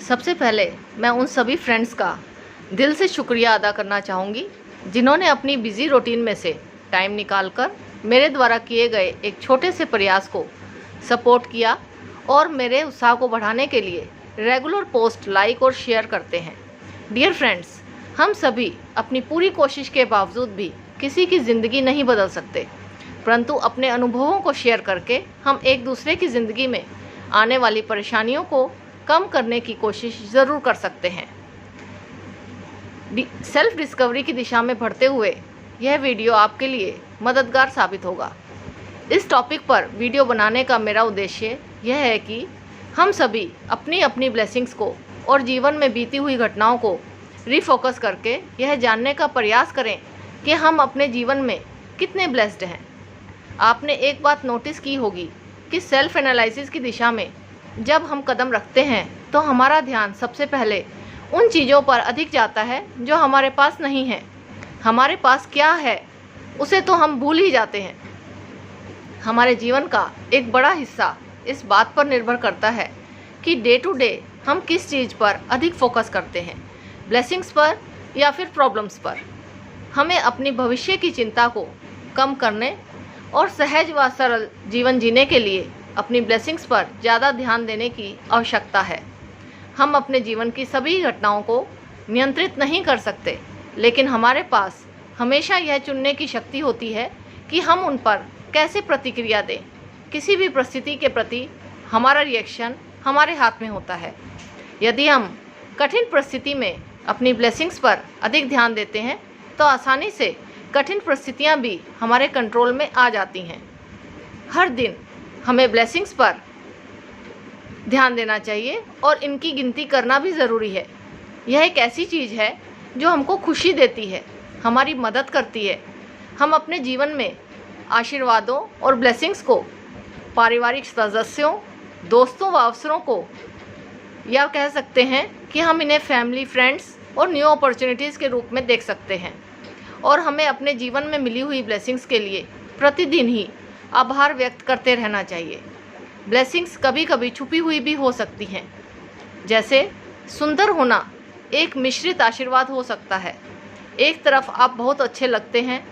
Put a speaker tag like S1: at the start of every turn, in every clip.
S1: सबसे पहले मैं उन सभी फ्रेंड्स का दिल से शुक्रिया अदा करना चाहूँगी जिन्होंने अपनी बिज़ी रूटीन में से टाइम निकालकर मेरे द्वारा किए गए एक छोटे से प्रयास को सपोर्ट किया और मेरे उत्साह को बढ़ाने के लिए रेगुलर पोस्ट लाइक और शेयर करते हैं। डियर फ्रेंड्स, हम सभी अपनी पूरी कोशिश के बावजूद भी किसी की ज़िंदगी नहीं बदल सकते, परंतु अपने अनुभवों को शेयर करके हम एक दूसरे की ज़िंदगी में आने वाली परेशानियों को कम करने की कोशिश ज़रूर कर सकते हैं। सेल्फ डिस्कवरी की दिशा में बढ़ते हुए यह वीडियो आपके लिए मददगार साबित होगा। इस टॉपिक पर वीडियो बनाने का मेरा उद्देश्य यह है कि हम सभी अपनी अपनी ब्लेसिंग्स को और जीवन में बीती हुई घटनाओं को रिफोकस करके यह जानने का प्रयास करें कि हम अपने जीवन में कितने ब्लेस्ड हैं। आपने एक बात नोटिस की होगी कि सेल्फ एनालिसिस की दिशा में जब हम कदम रखते हैं तो हमारा ध्यान सबसे पहले उन चीज़ों पर अधिक जाता है जो हमारे पास नहीं है। हमारे पास क्या है उसे तो हम भूल ही जाते हैं। हमारे जीवन का एक बड़ा हिस्सा इस बात पर निर्भर करता है कि डे टू डे हम किस चीज़ पर अधिक फोकस करते हैं, ब्लेसिंग्स पर या फिर प्रॉब्लम्स पर। हमें अपनी भविष्य की चिंता को कम करने और सहज व सरल जीवन जीने के लिए अपनी ब्लेसिंग्स पर ज़्यादा ध्यान देने की आवश्यकता है। हम अपने जीवन की सभी घटनाओं को नियंत्रित नहीं कर सकते, लेकिन हमारे पास हमेशा यह चुनने की शक्ति होती है कि हम उन पर कैसे प्रतिक्रिया दें। किसी भी परिस्थिति के प्रति हमारा रिएक्शन हमारे हाथ में होता है। यदि हम कठिन परिस्थिति में अपनी ब्लेसिंग्स पर अधिक ध्यान देते हैं तो आसानी से कठिन परिस्थितियाँ भी हमारे कंट्रोल में आ जाती हैं। हर दिन हमें ब्लेसिंग्स पर ध्यान देना चाहिए और इनकी गिनती करना भी ज़रूरी है। यह एक ऐसी चीज़ है जो हमको खुशी देती है, हमारी मदद करती है। हम अपने जीवन में आशीर्वादों और ब्लेसिंग्स को पारिवारिक सदस्यों, दोस्तों व अवसरों को, या कह सकते हैं कि हम इन्हें फैमिली, फ्रेंड्स और न्यू अपॉर्चुनिटीज़ के रूप में देख सकते हैं। और हमें अपने जीवन में मिली हुई ब्लेसिंग्स के लिए प्रतिदिन ही आभार व्यक्त करते रहना चाहिए। ब्लेसिंग्स कभी कभी छुपी हुई भी हो सकती हैं, जैसे सुंदर होना एक मिश्रित आशीर्वाद हो सकता है। एक तरफ आप बहुत अच्छे लगते हैं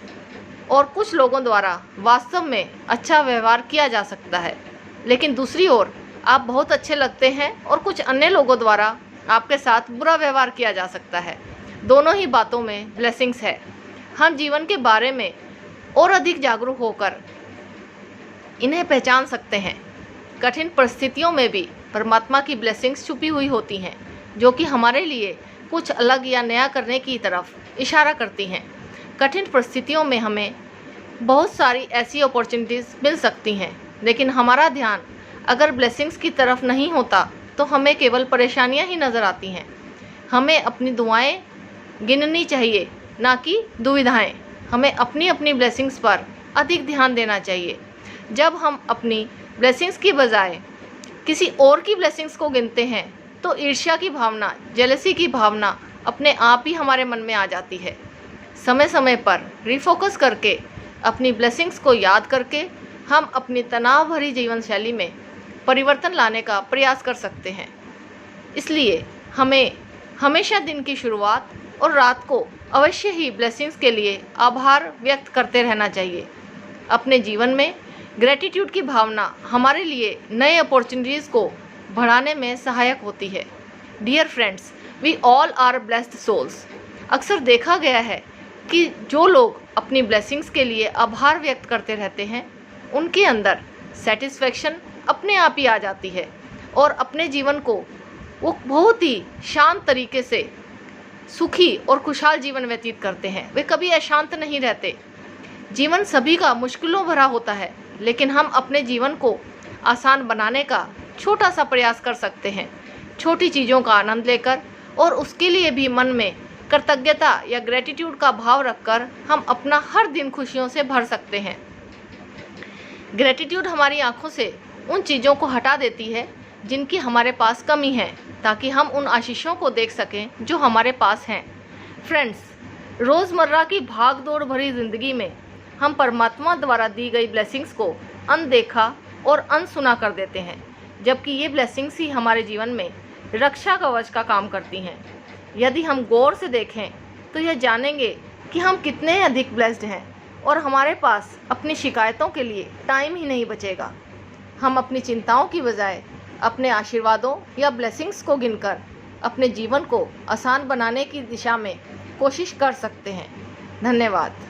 S1: और कुछ लोगों द्वारा वास्तव में अच्छा व्यवहार किया जा सकता है, लेकिन दूसरी ओर आप बहुत अच्छे लगते हैं और कुछ अन्य लोगों द्वारा आपके साथ बुरा व्यवहार किया जा सकता है। दोनों ही बातों में ब्लेसिंग्स है। हम जीवन के बारे में और अधिक जागरूक होकर इन्हें पहचान सकते हैं। कठिन परिस्थितियों में भी परमात्मा की ब्लेसिंग्स छुपी हुई होती हैं, जो कि हमारे लिए कुछ अलग या नया करने की तरफ इशारा करती हैं। कठिन परिस्थितियों में हमें बहुत सारी ऐसी अपॉर्चुनिटीज़ मिल सकती हैं, लेकिन हमारा ध्यान अगर ब्लेसिंग्स की तरफ नहीं होता तो हमें केवल परेशानियां ही नज़र आती हैं। हमें अपनी दुआएं गिननी चाहिए, ना कि दुविधाएं। हमें अपनी अपनी ब्लेसिंग्स पर अधिक ध्यान देना चाहिए। जब हम अपनी ब्लेसिंग्स की बजाय किसी और की ब्लेसिंग्स को गिनते हैं तो ईर्ष्या की भावना, जेलसी की भावना अपने आप ही हमारे मन में आ जाती है। समय समय पर रिफोकस करके अपनी ब्लेसिंग्स को याद करके हम अपनी तनाव भरी जीवन शैली में परिवर्तन लाने का प्रयास कर सकते हैं। इसलिए हमें हमेशा दिन की शुरुआत और रात को अवश्य ही ब्लेसिंग्स के लिए आभार व्यक्त करते रहना चाहिए। अपने जीवन में ग्रेटिट्यूड की भावना हमारे लिए नए अपॉर्चुनिटीज़ को बढ़ाने में सहायक होती है। Dear friends, we all are blessed souls. अक्सर देखा गया है कि जो लोग अपनी ब्लेसिंग्स के लिए आभार व्यक्त करते रहते हैं उनके अंदर सेटिस्फैक्शन अपने आप ही आ जाती है और अपने जीवन को वो बहुत ही शांत तरीके से सुखी और खुशहाल जीवन व्यतीत करते हैं। वे कभी अशांत नहीं रहते। जीवन सभी का मुश्किलों भरा होता है, लेकिन हम अपने जीवन को आसान बनाने का छोटा सा प्रयास कर सकते हैं, छोटी चीज़ों का आनंद लेकर, और उसके लिए भी मन में कृतज्ञता या ग्रेटिट्यूड का भाव रखकर हम अपना हर दिन खुशियों से भर सकते हैं। ग्रेटिट्यूड हमारी आंखों से उन चीज़ों को हटा देती है जिनकी हमारे पास कमी है, ताकि हम उन आशीषों को देख सकें जो हमारे पास हैं। फ्रेंड्स, रोज़मर्रा की भाग दौड़ भरी ज़िंदगी में हम परमात्मा द्वारा दी गई ब्लेसिंग्स को अनदेखा और अनसुना कर देते हैं, जबकि ये ब्लेसिंग्स ही हमारे जीवन में रक्षा कवच का काम करती हैं। यदि हम गौर से देखें तो यह जानेंगे कि हम कितने अधिक ब्लेस्ड हैं और हमारे पास अपनी शिकायतों के लिए टाइम ही नहीं बचेगा। हम अपनी चिंताओं की बजाय अपने आशीर्वादों या ब्लेसिंग्स को गिनकर अपने जीवन को आसान बनाने की दिशा में कोशिश कर सकते हैं। धन्यवाद।